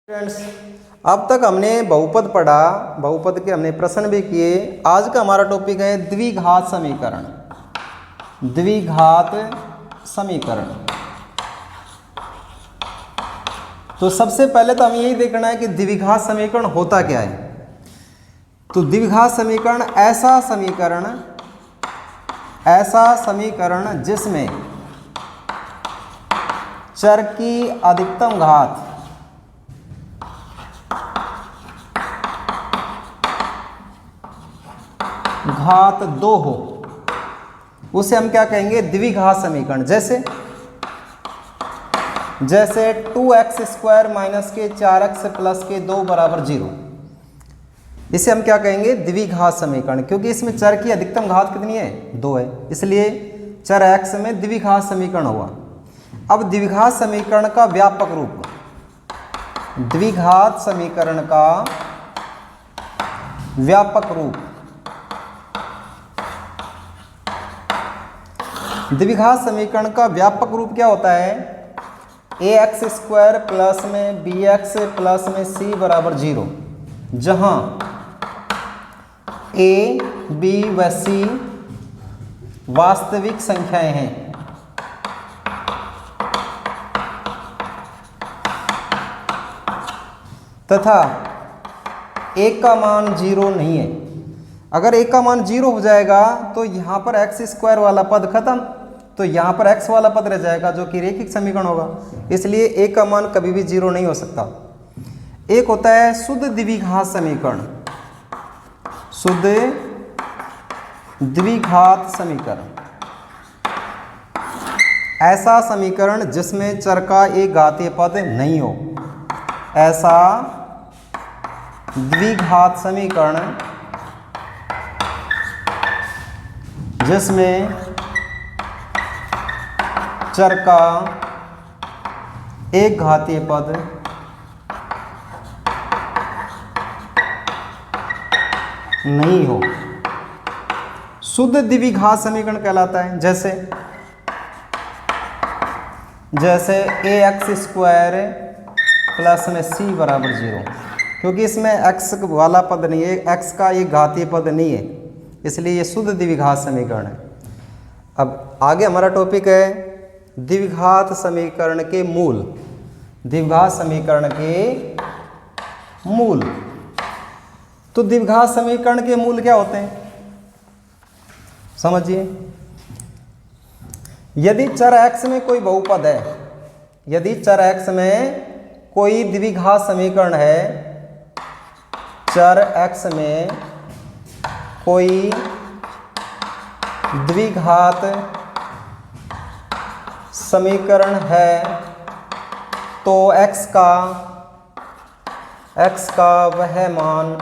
Friends, अब तक हमने बहुपद पढ़ा, बहुपद के हमने प्रश्न भी किए। आज का हमारा टॉपिक है द्विघात समीकरण। द्विघात समीकरण। तो सबसे पहले तो हमें यही देखना है कि द्विघात समीकरण होता क्या है। तो द्विघात समीकरण ऐसा समीकरण जिसमें चर की अधिकतम घात 2 हो, उसे हम क्या कहेंगे? द्विघात समीकरण। जैसे 2x² माइनस के 4x प्लस के 2 बराबर 0, इसे हम क्या कहेंगे? द्विघात समीकरण। क्योंकि इसमें चर की अधिकतम घात कितनी है? 2 है, इसलिए चर x में द्विघात समीकरण हुआ। अब द्विघात समीकरण का व्यापक रूप, द्विघात समीकरण का व्यापक रूप। द्विघात समीकरण का व्यापक रूप क्या होता है? ax² प्लस में bx प्लस में c बराबर 0, जहां a, b व c वास्तविक संख्याएं हैं तथा a का मान 0 नहीं है। अगर a का मान 0 हो जाएगा तो यहाँ पर x² वाला पद खत्म, तो यहाँ पर x वाला पद रह जाएगा जो कि रैखिक समीकरण होगा। इसलिए a का मान कभी भी 0 नहीं हो सकता। एक होता है शुद्ध द्विघात समीकरण। शुद्ध द्विघात समीकरण ऐसा समीकरण जिसमें चर का एक घातीय पद नहीं हो। ऐसा द्विघात समीकरण जिसमें चर का एक घातीय पद नहीं हो, शुद्ध द्विघात समीकरण कहलाता है। जैसे ax² प्लस में c बराबर 0, क्योंकि इसमें x वाला पद नहीं है, x का एक घातीय पद नहीं है, इसलिए ये शुद्ध द्विघात समीकरण है। अब आगे हमारा टॉपिक है द्विघात समीकरण के मूल। द्विघात समीकरण के मूल। तो द्विघात समीकरण के मूल क्या होते हैं समझिए। यदि चर x में कोई बहुपद है, यदि चर x में कोई द्विघात समीकरण है, चर x में कोई द्विघात समीकरण है, तो x का वह मान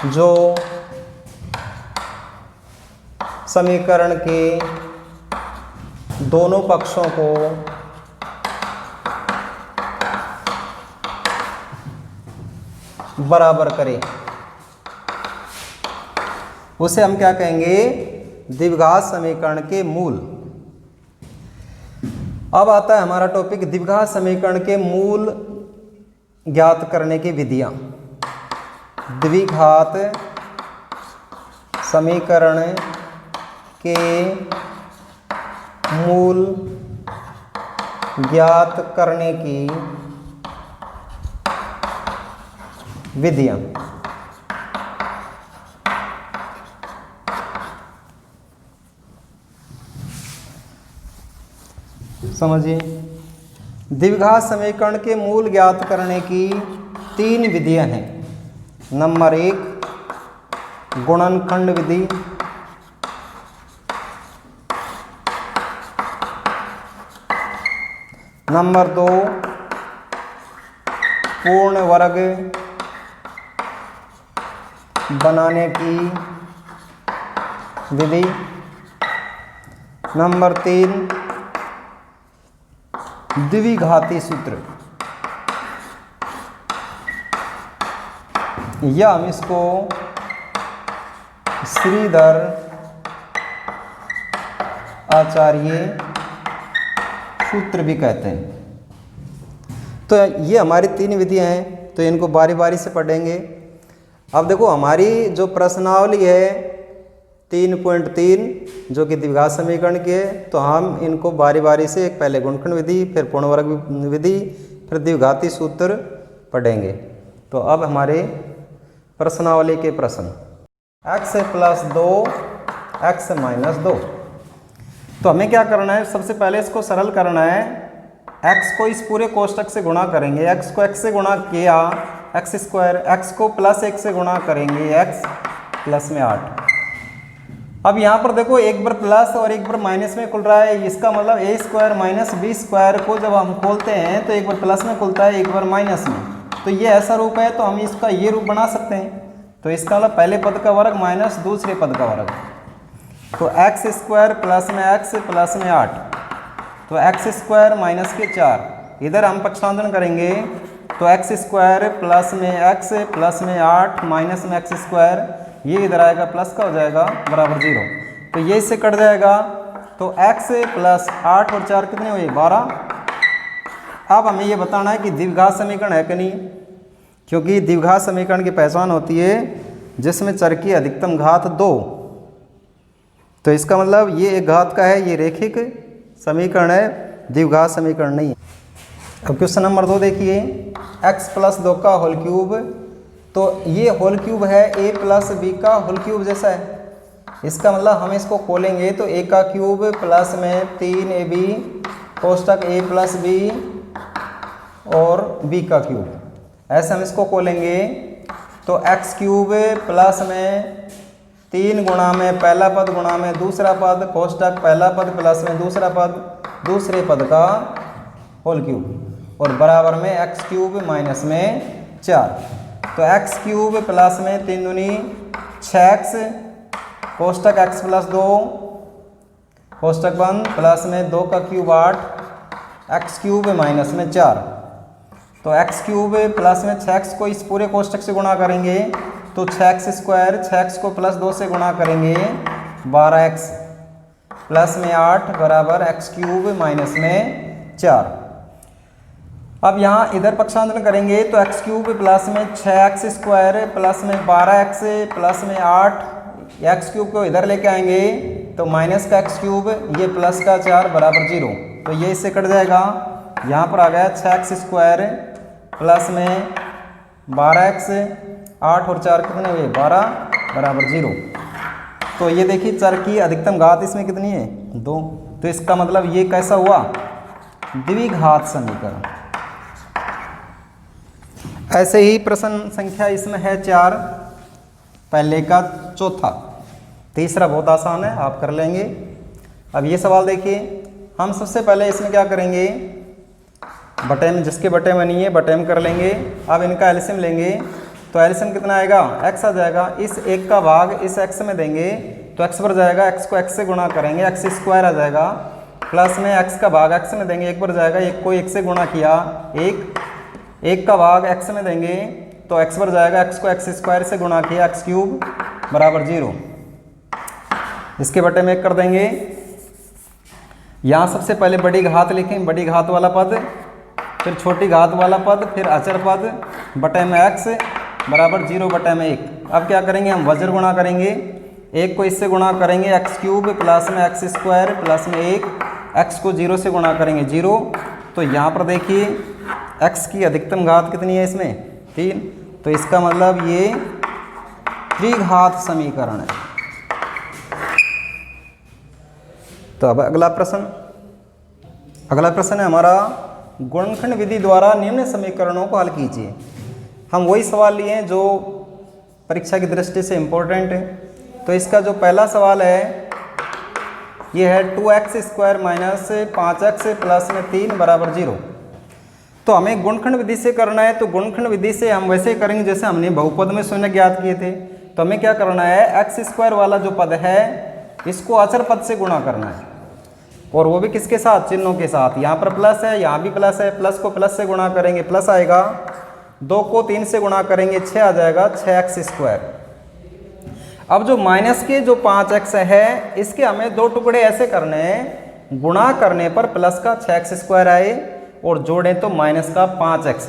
जो समीकरण के दोनों पक्षों को बराबर करे, उसे हम क्या कहेंगे? द्विघात समीकरण के मूल। अब आता है हमारा टॉपिक द्विघात समीकरण के मूल ज्ञात करने की विधियां। द्विघात समीकरण के मूल ज्ञात करने की विधियां। समझिए, द्विघात समीकरण के मूल ज्ञात करने की 3 विधियां हैं। नंबर 1 गुणनखंड विधि। नंबर 2 पूर्ण वर्ग बनाने की विधि। नंबर 3 द्विघाती सूत्र, या हम इसको श्रीधर आचार्य सूत्र भी कहते हैं। तो ये हमारी 3 विधियाँ हैं, तो इनको बारी बारी से पढ़ेंगे। अब देखो हमारी जो प्रश्नावली है 3.3 जो कि द्विघात समीकरण की है, तो हम इनको बारी बारी से पहले गुणनखंड विधि, फिर पूर्ण वर्ग विधि, फिर द्विघाती सूत्र पढ़ेंगे। तो अब हमारे प्रश्नावली के प्रश्न, x + 2 x - 2। तो हमें क्या करना है, सबसे पहले इसको सरल करना है। x को इस पूरे कोष्टक से गुणा करेंगे, x को x से गुणा किया x², x को +1 से गुणा करेंगे x + 8। अब यहाँ पर देखो एक बार प्लस और एक बार माइनस में खुल रहा है, इसका मतलब a² - b² को जब हम खोलते हैं तो एक बार प्लस में खुलता है, एक बार माइनस में। तो ये ऐसा रूप है, तो हम इसका ये रूप बना सकते हैं। तो इसका मतलब पहले पद का वर्ग माइनस दूसरे पद का वर्ग, तो x² + x + 8, तो x² - 4। इधर हम पक्षांतरण करेंगे तो x² + x + 8 माइनस में x², ये इधर आएगा प्लस का हो जाएगा बराबर 0। तो ये इससे कट जाएगा, तो x + 8 और 4 कितने हुए, 12। अब हमें ये बताना है कि द्विघात समीकरण है कि नहीं, क्योंकि द्विघात समीकरण की पहचान होती है जिसमें चर की अधिकतम घात 2। तो इसका मतलब ये एक घात का है, ये रेखिक समीकरण है, द्विघात समीकरण नहीं है। अब क्वेश्चन नंबर 2 देखिए, x + 2 का होल क्यूब। तो ये होल क्यूब है a + b का होल क्यूब जैसा है। इसका मतलब हम इसको खोलेंगे तो a का क्यूब प्लस में 3ab कोष्टक a + b और b का क्यूब, ऐसे हम इसको खोलेंगे। तो x³ प्लस में 3 गुणा में पहला पद गुणा में दूसरा पद कोष्टक पहला पद प्लस में दूसरा पद दूसरे पद का होल क्यूब और बराबर में x³ माइनस में 4। तो x³ प्लस में 3 दूनी 6x कोष्टक x + 2 कोष्टक बंद प्लस में 2 का क्यूब 8 x³ माइनस में 4। तो x³ प्लस में 6x को इस पूरे कोष्टक से गुणा करेंगे तो 6x² 6x को +2 से गुणा करेंगे 12x प्लस में 8 बराबर x³ माइनस में 4। अब यहाँ इधर पक्षांतरण करेंगे तो x³ प्लस में 6x² प्लस में 12x प्लस में 8, x³ को इधर लेके आएंगे तो माइनस का x³ ये प्लस का 4 बराबर 0। तो ये इससे कट जाएगा, यहाँ पर आ गया 6x² प्लस में 12x 8 और 4 कितने हुए 12 बराबर 0। तो ये देखिए चर की अधिकतम घात इसमें कितनी है 2। तो इसका मतलब ये कैसा हुआ, द्विघात समीकरण। ऐसे ही प्रश्न संख्या इसमें है 4, पहले का चौथा। तीसरा बहुत आसान है, आप कर लेंगे। अब ये सवाल देखिए, हम सबसे पहले इसमें क्या करेंगे, बटे में जिसके बटे में नहीं है बटे में कर लेंगे। अब इनका एलसीएम लेंगे तो एलसीएम कितना आएगा, x आ जाएगा। इस 1 का भाग इस x में देंगे तो x पर जाएगा, x को x से गुणा करेंगे x² आ जाएगा, प्लस में x का भाग x में देंगे 1 पर जाएगा, 1 को 1 से गुणा किया 1 का भाग x में देंगे तो x पर जाएगा, x को x² से गुणा किया x³ बराबर 0। इसके बटे में 1 कर देंगे। यहाँ सबसे पहले बड़ी घात लिखें, बड़ी घात वाला पद, फिर छोटी घात वाला पद, फिर अचर पद बटे में x बराबर 0 बटे में 1। अब क्या करेंगे, हम वज्र गुणा करेंगे, 1 को इससे गुणा करेंगे x³ प्लस में x² प्लस में 1, x को 0 से गुणा करेंगे 0। तो यहाँ पर देखिए x की अधिकतम घात कितनी है इसमें 3। तो इसका मतलब ये त्रिघात समीकरण है। तो अब अगला प्रश्न है हमारा, गुणनखंड विधि द्वारा निम्न समीकरणों को हल कीजिए। हम वही सवाल लिए हैं जो परीक्षा की दृष्टि से इम्पोर्टेंट है। तो इसका जो पहला सवाल है ये है 2x² माइनस 5x प्लस में 3 बराबर 0। तो हमें गुणनखंड विधि से करना है। तो गुणनखंड विधि से हम वैसे करेंगे जैसे हमने बहुपद में शून्य ज्ञात किए थे। तो हमें क्या करना है, x² वाला जो पद है इसको अचर पद से गुणा करना है, और वो भी किसके साथ, चिन्हों के साथ। यहाँ पर प्लस है, यहाँ भी प्लस है, प्लस को प्लस से गुणा करेंगे प्लस आएगा, 2 को 3 से गुणा करेंगे 6 आ जाएगा 6x²। अब जो माइनस के जो 5x है इसके हमें 2 टुकड़े ऐसे करने हैं, गुणा करने पर प्लस का 6x² आए और जोड़ें तो माइनस का 5x।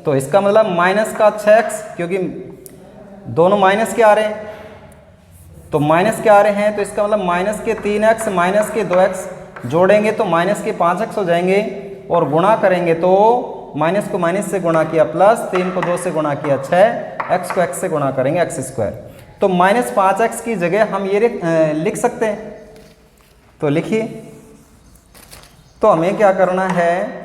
तो इसका मतलब माइनस का 6x, क्योंकि दोनों माइनस के आ रहे हैं, तो माइनस के आ रहे हैं, तो इसका मतलब माइनस के 3x माइनस के 2x जोड़ेंगे तो माइनस के 5x हो जाएंगे, और गुणा करेंगे तो माइनस को माइनस से गुणा किया प्लस, 3 को 2 से गुणा किया 6, x को x से गुणा करेंगे x²। तो माइनस 5x की जगह हम ये लिख सकते हैं, तो लिखिए। तो हमें क्या करना है,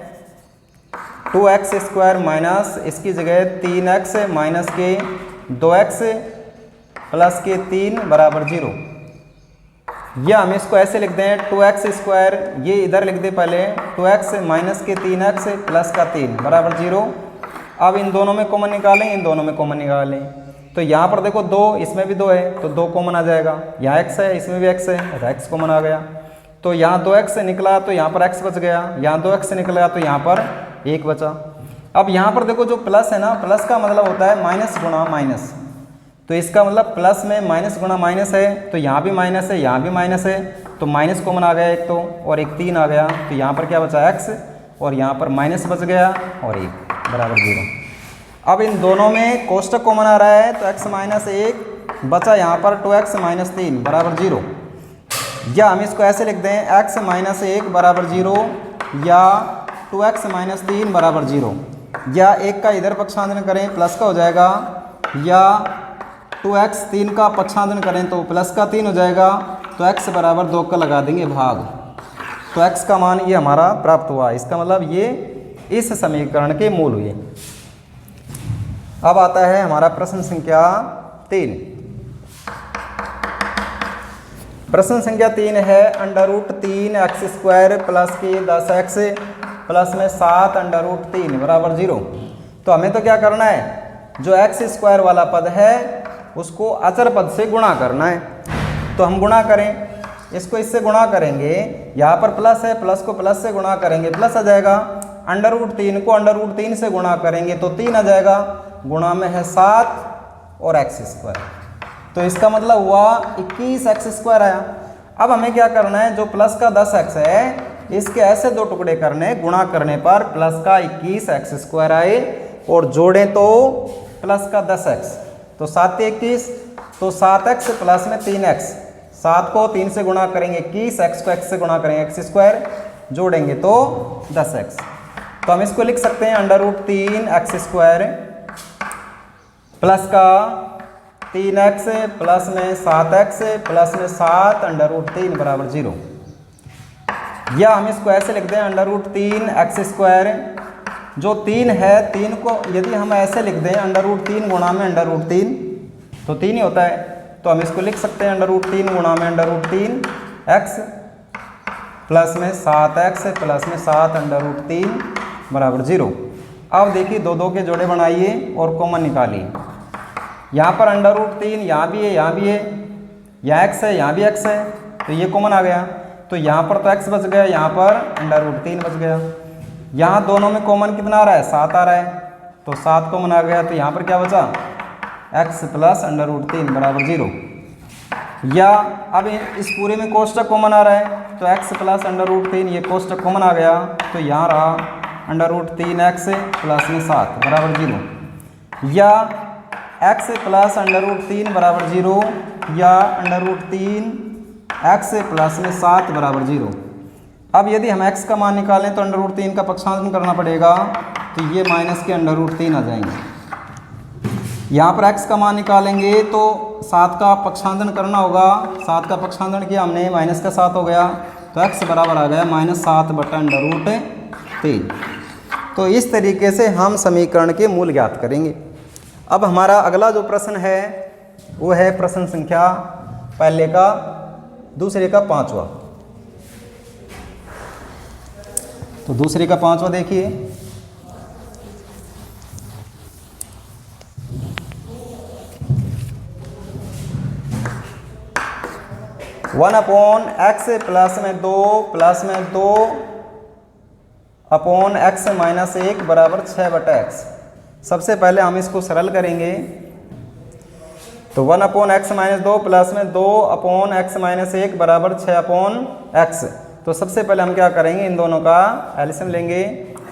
2x² माइनस इसकी जगह 3x माइनस के 2x प्लस के 3 बराबर 0, या हम इसको ऐसे लिख दें 2x², ये इधर लिख दे पहले, 2x माइनस के 3x प्लस का 3 बराबर 0। अब इन दोनों में कॉमन निकालें, इन दोनों में कॉमन निकालें, तो यहाँ पर देखो 2, इसमें भी 2 है तो 2 कॉमन आ जाएगा, यहाँ x है इसमें भी x है तो x कॉमन आ गया। तो यहाँ 2x निकला तो यहाँ पर x बच गया, यहाँ 2x निकला तो यहाँ पर 1 बचा। अब यहाँ पर देखो जो प्लस है ना, प्लस का मतलब होता है माइनस गुणा माइनस, तो इसका मतलब प्लस में माइनस गुणा माइनस है, तो यहाँ भी माइनस है यहाँ भी माइनस है, तो माइनस कॉमन आ गया एक तो, और एक 3 आ गया, तो यहाँ पर क्या बचा x, और यहाँ पर माइनस बच गया और 1 बराबर 0। अब इन दोनों में कोष्टक कॉमन आ रहा है, तो x माइनस 1 बचा यहाँ पर 2x माइनस 3 बराबर 0, या हम इसको ऐसे लिख दें x माइनस 1 बराबर 0, या 2x माइनस 3 बराबर 0, या 1 का इधर पक्षांतरण करें प्लस का हो जाएगा, या 2x 3 का पक्षांतरण करें तो प्लस का 3 हो जाएगा, तो x बराबर 2 का लगा देंगे भाग, तो x का मान ये हमारा प्राप्त हुआ। इसका मतलब ये इस समीकरण के मूल हुए। अब आता है हमारा प्रश्न संख्या 3। प्रश्न संख्या 3 है √3x² प्लस के 10x प्लस में 7 √3 बराबर 0। तो हमें तो क्या करना है, जो x² वाला पद है उसको अचर पद से गुणा करना है, तो हम गुणा करें, इसको इससे गुणा करेंगे, यहाँ पर प्लस है, प्लस को प्लस से गुणा करेंगे प्लस आ जाएगा, √3 को √3 से गुणा करेंगे तो 3 आ जाएगा, गुणा में है 7 और x², तो इसका मतलब हुआ 21x² आया। अब हमें क्या करना है, जो प्लस का 10x है इसके ऐसे 2 टुकड़े करने, गुणा करने पर प्लस का 21x² आए, और जोड़ें तो प्लस का 10x, तो 7 21, तो 7x प्लस में 3x, 7 को 3 से गुणा करेंगे 21, x को x से गुणा करेंगे x², जोड़ेंगे तो 10x। तो हम इसको लिख सकते हैं √3x² प्लस का 3x प्लस में 7x प्लस में 7 √3 बराबर 0, या हम इसको ऐसे लिख दें √3x², जो 3 है 3 को यदि हम ऐसे लिख दें √3 गुणा में √3 तो 3 ही होता है, तो हम इसको लिख सकते हैं √3 गुणा में √3x प्लस में 7x प्लस में 7 √3 बराबर 0। अब देखिए 2 के जोड़े बनाइए और कॉमन निकालिए, यहाँ पर √3 यहाँ भी है यहाँ भी है, यहाँ x है यहाँ भी x है, तो ये कॉमन आ गया, तो यहाँ पर तो x बच गया, यहाँ पर √3 बच गया, यहाँ दोनों में कॉमन कितना आ रहा है 7 आ रहा है, तो 7 कॉमन आ गया, तो यहाँ पर क्या बचा x प्लस √3 बराबर 0, या अब इस पूरे में कोष्टक कॉमन आ रहा है, तो x प्लस √3 ये कोष्टक कॉमन आ गया, तो यहाँ रहा √3x प्लस में 7 बराबर 0, या x प्लस √3 बराबर 0, या √3x प्लस में 7 बराबर 0। अब यदि हम x का मान निकालें तो √3 का पक्षांतरण करना पड़ेगा, तो ये माइनस के √3 आ जाएंगे। यहाँ पर x का मान निकालेंगे तो 7 का पक्षांतरण करना होगा, 7 का पक्षांतरण किया हमने, माइनस का 7 हो गया, तो x बराबर आ गया -7/√3। तो इस तरीके से हम समीकरण के मूल ज्ञात करेंगे। अब हमारा अगला जो प्रश्न है वो है प्रश्न संख्या पहले का दूसरे का 5वां। तो दूसरे का 5वां देखिए, वन अपॉन एक्स प्लस में 2 प्लस में 2 अपॉन एक्स माइनस 1 बराबर 6/x। सबसे पहले हम इसको सरल करेंगे, तो 1 अपॉन एक्स माइनस 2 प्लस में 2 अपॉन एक्स माइनस 1 बराबर 6/x। तो सबसे पहले हम क्या करेंगे, इन दोनों का एलसीएम लेंगे,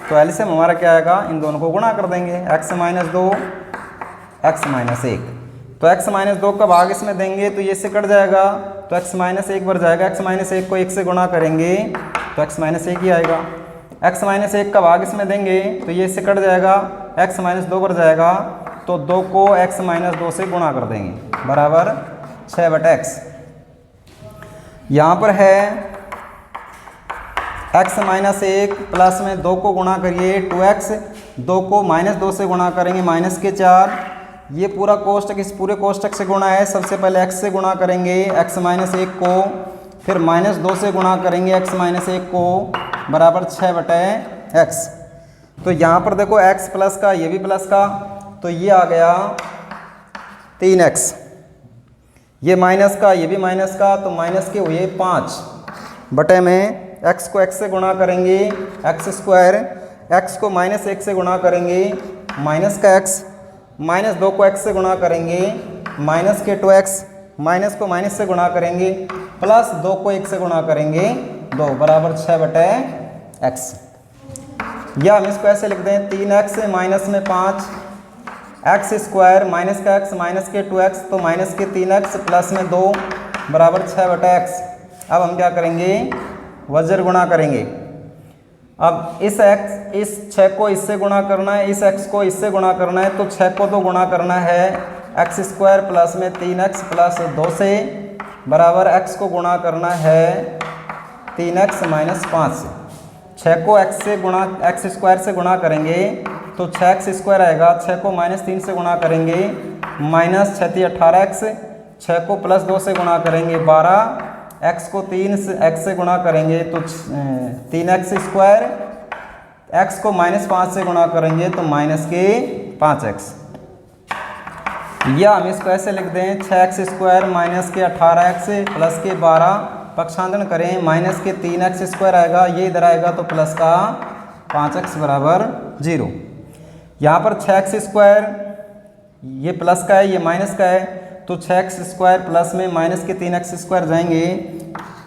तो एलसीएम हमारा क्या आएगा, इन दोनों को गुणा कर देंगे, x माइनस 2 x माइनस 1। तो x माइनस 2 का भाग इसमें देंगे तो ये इससे कट जाएगा, तो x माइनस 1 बढ़ जाएगा। x माइनस 1 को 1 से गुणा करेंगे तो x माइनस 1 ही आएगा। x माइनस 1 का भाग इसमें देंगे तो ये इससे कट जाएगा, x माइनस 2 बढ़ जाएगा, तो 2 को x माइनस 2 से गुणा कर देंगे बराबर 6/x। यहाँ पर है x माइनस 1 प्लस में 2 को गुणा करिए 2x, 2 को माइनस 2 से गुणा करेंगे माइनस के 4। ये पूरा कोष्टक इस पूरे कोष्टक से गुणा है, सबसे पहले x से गुणा करेंगे x माइनस 1 को, फिर माइनस 2 से गुणा करेंगे x माइनस 1 को बराबर 6/x। तो यहाँ पर देखो x प्लस का ये भी प्लस का, तो ये आ गया 3x, ये माइनस का ये भी माइनस का, तो माइनस के हुए 5 बटे में x को x से गुणा करेंगे x स्क्वायर, x को माइनस 1 से गुणा करेंगे माइनस का x, माइनस 2 को x से गुणा करेंगे माइनस के 2x, माइनस को माइनस से गुणा करेंगे प्लस 2 को 1 से गुणा करेंगे 2 बराबर 6/x। या हम इसको ऐसे लिख दें 3x माइनस में 5 x स्क्वायर माइनस का x माइनस के 2x, तो माइनस के 3x प्लस में 2 बराबर 6/x। अब हम क्या करेंगे, वज्र गुणा करेंगे। अब इस 6 को इससे गुणा करना है, इस x को इससे गुणा करना है, तो 6 को तो गुणा करना है x स्क्वायर प्लस में 3x प्लस 2 से बराबर x को गुणा करना है 3x माइनस 5 से। 6 को x से गुणा x स्क्वायर से गुणा करेंगे तो 6x स्क्वायर आएगा, 6 को माइनस 3 से गुणा करेंगे माइनस 6 18x, 6 को प्लस 2 से गुणा करेंगे 12, x को 3 से x से गुणा करेंगे तो 3x स्क्वायर, x को माइनस 5 से गुणा करेंगे तो माइनस के 5x। या हम इसको ऐसे लिख दें 6x स्क्वायर माइनस के 18x प्लस के 12, पक्षांतरण करें माइनस के 3x स्क्वायर आएगा, ये इधर आएगा तो प्लस का 5x बराबर 0। यहाँ पर 6x स्क्वायर ये प्लस का है ये माइनस का है, तो 6x स्क्वायर प्लस में माइनस के 3x स्क्वायर जाएंगे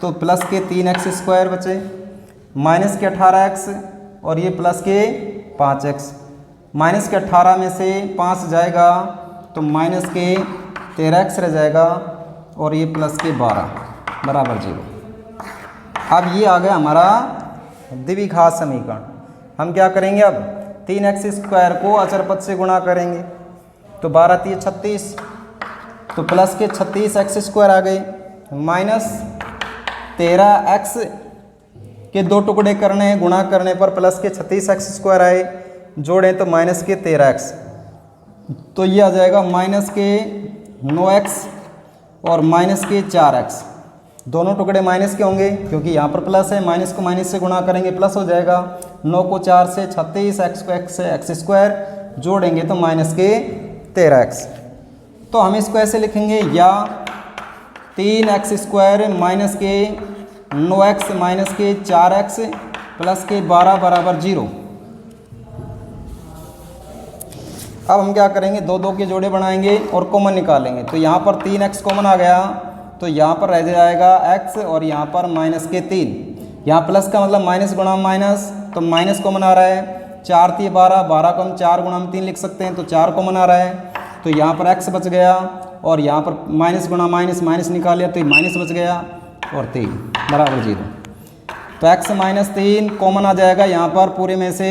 तो प्लस के 3x स्क्वायर बचे, माइनस के 18x और ये प्लस के 5x, माइनस के 18 में से 5 जाएगा तो माइनस के 13x रह जाएगा और ये प्लस के 12 बराबर 0। अब ये आ गया हमारा द्विघात समीकरण। हम क्या करेंगे, अब 3x स्क्वायर को अचर पद से गुणा करेंगे तो 12 3 36, तो प्लस के 36x स्क्वायर आ गए, माइनस 13x के 2 टुकड़े करने हैं, गुणा करने पर प्लस के 36x स्क्वायर आए, जोड़ें तो माइनस के 13x, तो ये आ जाएगा माइनस के 9x और माइनस के 4x। दोनों टुकड़े माइनस के होंगे क्योंकि यहाँ पर प्लस है, माइनस को माइनस से गुणा करेंगे प्लस हो जाएगा, 9 को 4 से 36, x को x से x स्क्वायर, जोड़ेंगे तो माइनस के 13x। तो हम इसको ऐसे लिखेंगे, या 3x स्क्वायर माइनस के 9x माइनस के 4x प्लस के 12 बराबर 0। अब हम क्या करेंगे, 2 2 के जोड़े बनाएंगे और कॉमन निकालेंगे, तो यहाँ पर 3x कॉमन आ गया, तो यहाँ पर रह जाएगा x और यहाँ पर माइनस के 3। यहाँ प्लस का मतलब माइनस गुणा माइनस, तो माइनस कॉमन आ रहा है, 4 3 12, 12 को हम 4 गुणा में 3 लिख सकते हैं, तो 4 कॉमन आ रहा है, तो यहाँ पर x बच गया और यहाँ पर माइनस गुणा माइनस, माइनस निकाल लिया तो माइनस बच गया और 3 बराबर 0। तो x माइनस 3 कॉमन आ जाएगा यहाँ पर पूरे में से,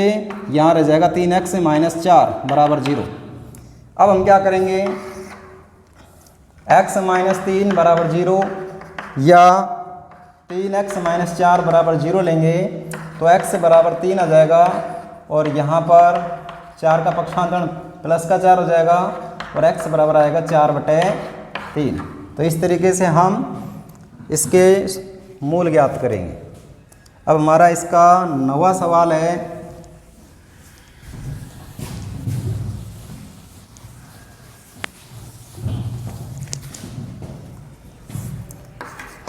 यहाँ रह जाएगा 3x माइनस 4 बराबर 0। अब हम क्या करेंगे, x माइनस 3 बराबर 0 या 3x माइनस 4 बराबर 0 लेंगे तो x बराबर 3 आ जाएगा और यहाँ पर 4 का पक्षांतरण प्लस का 4 हो जाएगा और x बराबर आएगा 4/3। तो इस तरीके से हम इसके मूल ज्ञात करेंगे। अब हमारा इसका 9वां सवाल है,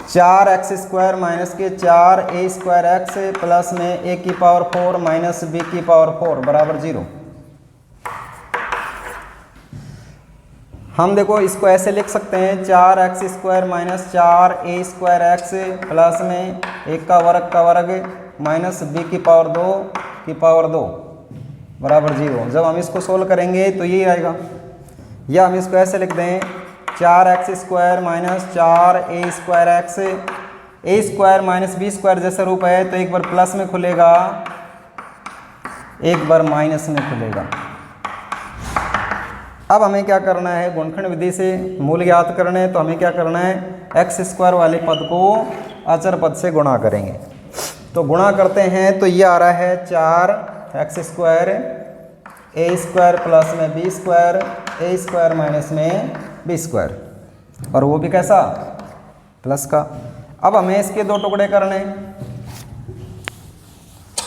चार एक्स स्क्वायर माइनस के 4a स्क्वायर एक्स प्लस में a की पावर 4 माइनस b की पावर 4 बराबर 0। हम देखो इसको ऐसे लिख सकते हैं, 4x square minus 4a square x plus में 1 का वर्ग माइनस b की पावर 2 की पावर 2 बराबर 0। जब हम इसको सोल्व करेंगे तो ये आएगा, या हम इसको ऐसे लिख दें 4x² minus 4a² a² minus b² जैसा रूप है, तो एक बार प्लस में खुलेगा, एक बार माइनस में खुलेगा। अब हमें क्या करना है, गुणनखंड विधि से मूल ज्ञात करने हैं, तो हमें क्या करना है, x² वाले पद को अचर पद से गुणा करेंगे। तो गुणा करते हैं तो ये आ रहा है 4x² a² प्लस में b² a² माइनस में b², और वो भी कैसा, प्लस का। अब हमें इसके दो टुकड़े करने,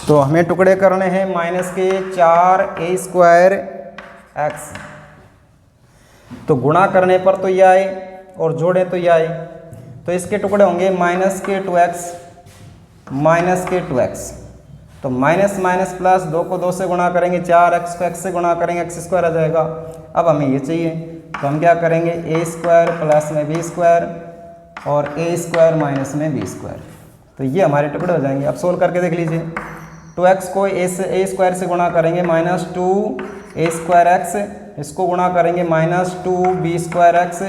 तो हमें टुकड़े करने हैं माइनस के 4a² x, तो गुणा करने पर तो ये आए और जोड़े तो ये आए, तो इसके टुकड़े होंगे माइनस के 2x माइनस के 2x, तो माइनस माइनस प्लस, 2 को 2 से गुणा करेंगे, 4x को x से गुणा करेंगे, x² आ जाएगा। अब हमें ये चाहिए, तो हम क्या करेंगे, a² प्लस में b² और a² माइनस में b², तो ये हमारे टुकड़े हो जाएंगे। अब सोल्व करके देख लीजिए, 2x को a² से गुणा करेंगे माइनस 2a²x, इसको गुणा करेंगे माइनस 2b²x,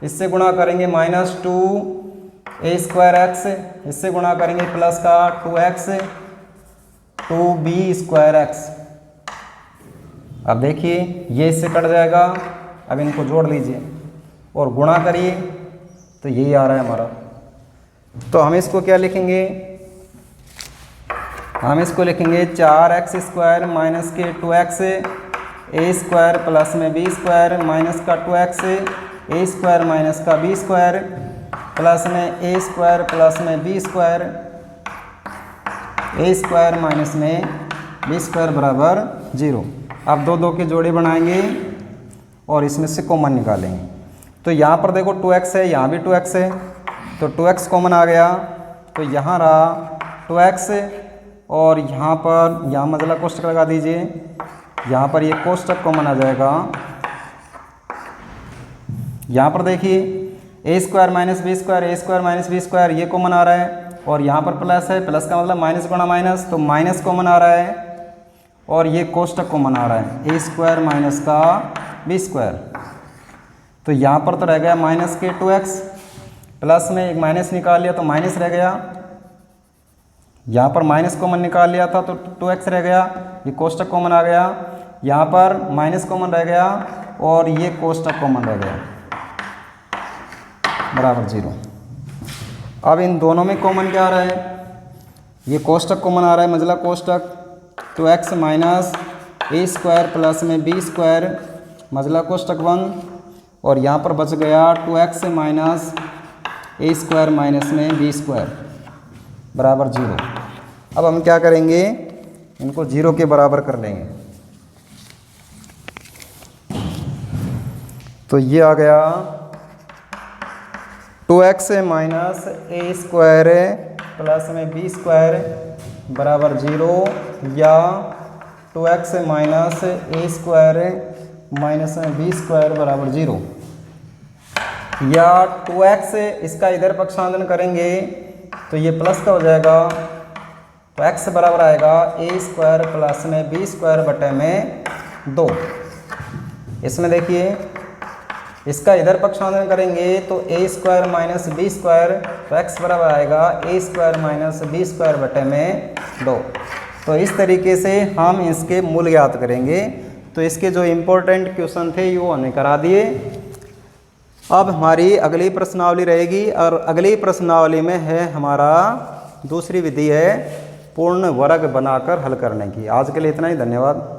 इससे गुणा करेंगे माइनस 2a²x, इससे गुणा करेंगे प्लस का 2x 2b²x। अब देखिए ये इससे कट जाएगा, अब इनको जोड़ लीजिए और गुणा करिए, तो यही आ रहा है हमारा। तो हम इसको क्या लिखेंगे, हम इसको लिखेंगे 4x² माइनस के 2x a² प्लस में b² माइनस का 2x a² माइनस का b² प्लस में a² प्लस में b² a² माइनस में b² बराबर 0। अब दो दो के जोड़े बनाएंगे और इसमें से कॉमन निकालेंगे। तो यहाँ पर देखो 2x है, यहाँ भी 2x है, तो 2x कॉमन आ गया, तो यहाँ रहा 2x और यहाँ पर यहाँ मजला कोष्टक लगा दीजिए, यहाँ पर ये कोष्टक कॉमन आ जाएगा। यहाँ पर देखिए a² minus b² a² minus b² ये कॉमन आ रहा है, और यहाँ पर प्लस है, प्लस का मतलब माइनस गुणा माइनस, तो माइनस कॉमन आ रहा है, और ये कोष्टक कॉमन आ रहा है a² माइनस का b²। तो यहाँ पर तो रह गया माइनस के 2x, प्लस में एक माइनस निकाल लिया तो माइनस रह गया, यहाँ पर माइनस कॉमन निकाल लिया था तो 2x रह गया, ये कोष्टक कॉमन आ गया, यहाँ पर माइनस कॉमन रह गया और ये कोष्टक कॉमन रह गया बराबर 0। अब इन दोनों में कॉमन क्या आ रहा है, ये कोष्टक कॉमन आ रहा है, मजला कोष्टक, 2x माइनस a² प्लस में b² मजला कोष्टक 1, और यहाँ पर बच गया 2x माइनस a² माइनस में b² बराबर 0। अब हम क्या करेंगे, इनको 0 के बराबर कर लेंगे। तो ये आ गया 2x माइनस a² प्लस में b² बराबर 0, या 2x माइनस a² माइनस में b² बराबर 0, या 2x इसका इधर पक्षांतरण करेंगे तो ये प्लस का हो जाएगा, तो x बराबर आएगा a² प्लस में b² बटे में 2। इसमें देखिए इसका इधर पक्षांतरण करेंगे तो a² माइनस b², तो x बराबर आएगा a² माइनस b² बटे में 2। तो इस तरीके से हम इसके मूल ज्ञात करेंगे। तो इसके जो इम्पोर्टेंट क्वेश्चन थे वो हमने करा दिए। अब हमारी अगली प्रश्नावली रहेगी, और अगली प्रश्नावली में है हमारा दूसरी विधि है पूर्ण वर्ग बनाकर हल करने की। आज के लिए इतना ही, धन्यवाद।